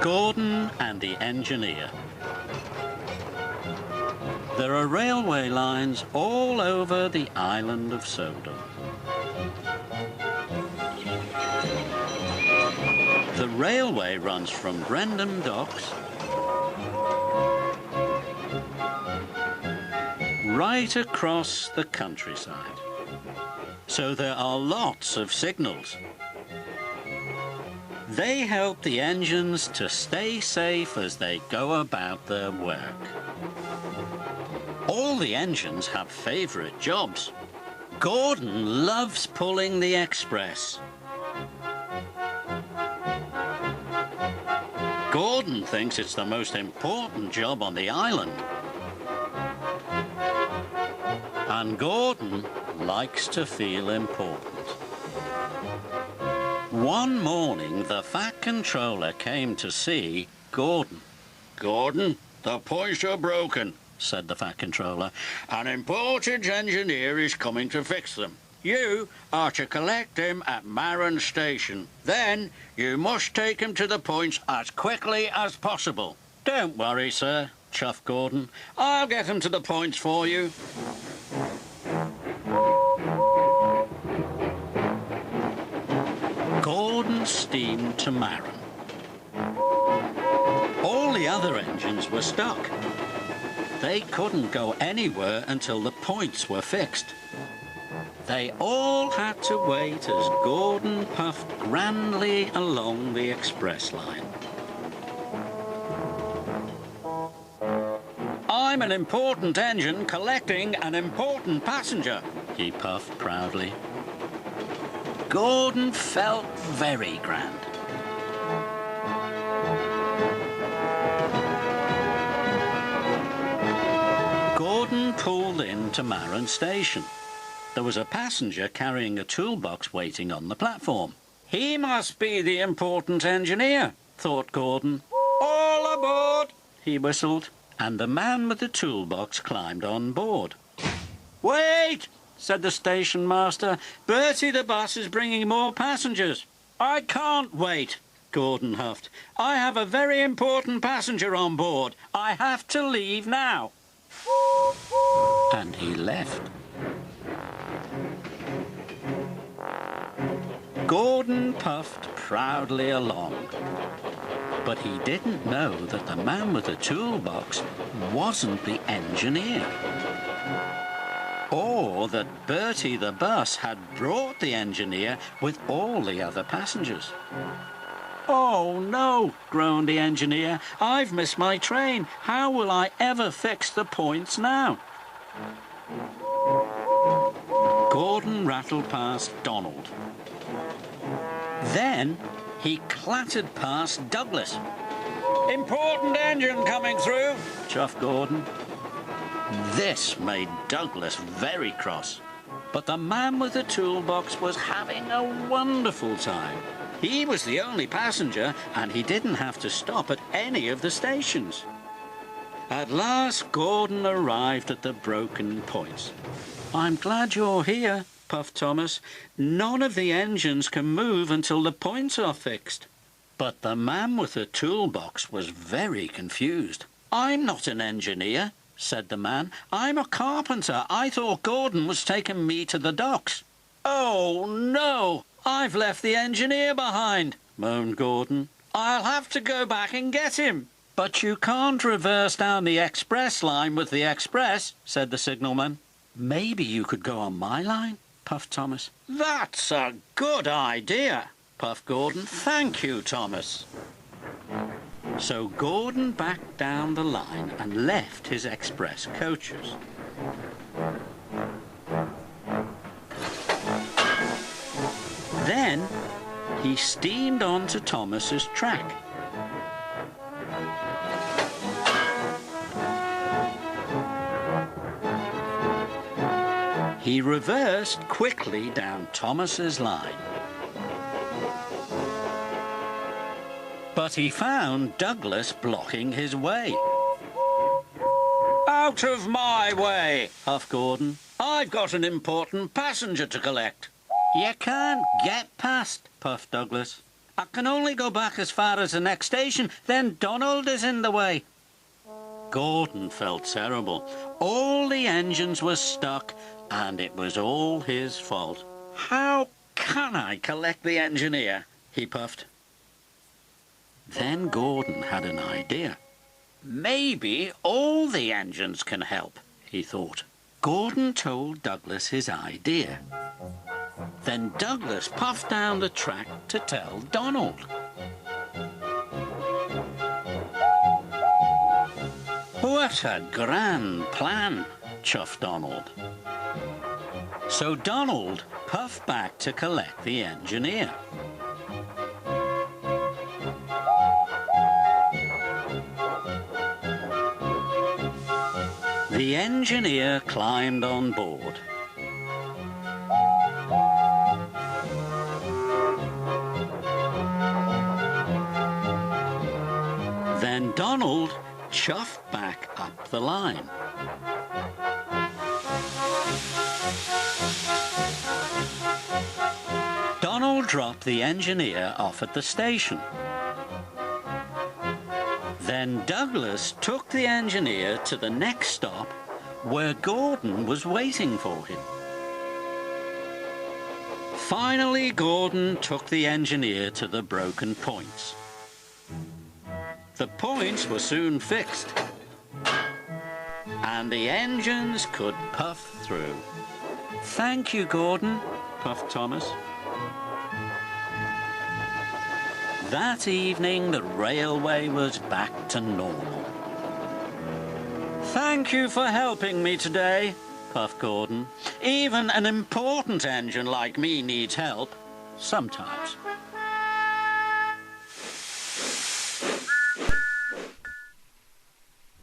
Gordon and the engineer. There are railway lines all over the island of Sodor. The railway runs from Redub docks right across the countryside. So there are lots of signals. They help the engines to stay safe as they go about their work. All the engines have favourite jobs. Gordon loves pulling the express. Gordon thinks it's the most important job on the island. And Gordon likes to feel important. One morning, the Fat Controller came to see Gordon. "Gordon, the points are broken," said the Fat Controller. "An important engineer is coming to fix them. You are to collect him at Maron Station. Then you must take him to the points as quickly as possible." "Don't worry, sir," chuffed Gordon. "I'll get him to the points for you." Gordon steamed to Maron. All the other engines were stuck. They couldn't go anywhere until the points were fixed. They all had to wait as Gordon puffed grandly along the express line. "I'm an important engine collecting an important passenger," he puffed proudly. Gordon felt very grand. Gordon pulled into Maron Station. There was a passenger carrying a toolbox waiting on the platform. "He must be the important engineer," thought Gordon. "All aboard," he whistled, and the man with the toolbox climbed on board. "Wait," said the station master. "Bertie the bus is bringing more passengers." "I can't wait," Gordon huffed. "I have a very important passenger on board. I have to leave now." And he left. Gordon puffed proudly along. But he didn't know that the man with the toolbox wasn't the engineer. Or that Bertie the bus had brought the engineer with all the other passengers. "Oh no," groaned the engineer. "I've missed my train. How will I ever fix the points now?" Gordon rattled past Donald. Then he clattered past Douglas. "Important engine coming through," chuffed Gordon. This made Douglas very cross. But the man with the toolbox was having a wonderful time. He was the only passenger, and he didn't have to stop at any of the stations. At last, Gordon arrived at the broken points. "I'm glad you're here," puffed Thomas. "None of the engines can move until the points are fixed." But the man with the toolbox was very confused. "I'm not an engineer," said the man. "I'm a carpenter. I thought Gordon was taking me to the docks." "Oh, no! I've left the engineer behind," moaned Gordon. "I'll have to go back and get him." "But you can't reverse down the express line with the express," said the signalman. "Maybe you could go on my line," puffed Thomas. "That's a good idea," puffed Gordon. "Thank you, Thomas." So Gordon backed down the line and left his express coaches. Then he steamed on to Thomas's track. He reversed quickly down Thomas's line. But he found Douglas blocking his way. "Out of my way," huffed Gordon. "I've got an important passenger to collect." "You can't get past," puffed Douglas. I can only go back as far as the next station, then Donald is in the way. Gordon felt terrible. All the engines were stuck, and it was all his fault. How can I collect the engineer? He puffed. Then Gordon had an idea. Maybe all the engines can help, he thought. Gordon told Douglas his idea. Then Douglas puffed down the track to tell Donald. What a grand plan, chuffed Donald. So Donald puffed back to collect the engineer. The engineer climbed on board. Then Donald chuffed back up the line. Donald dropped the engineer off at the station. Then Douglas took the engineer to the next stop where Gordon was waiting for him. Finally, Gordon took the engineer to the broken points. The points were soon fixed, and the engines could puff through. Thank you, Gordon, puffed Thomas. That evening, the railway was back to normal. Thank you for helping me today, puffed Gordon. Even an important engine like me needs help, sometimes.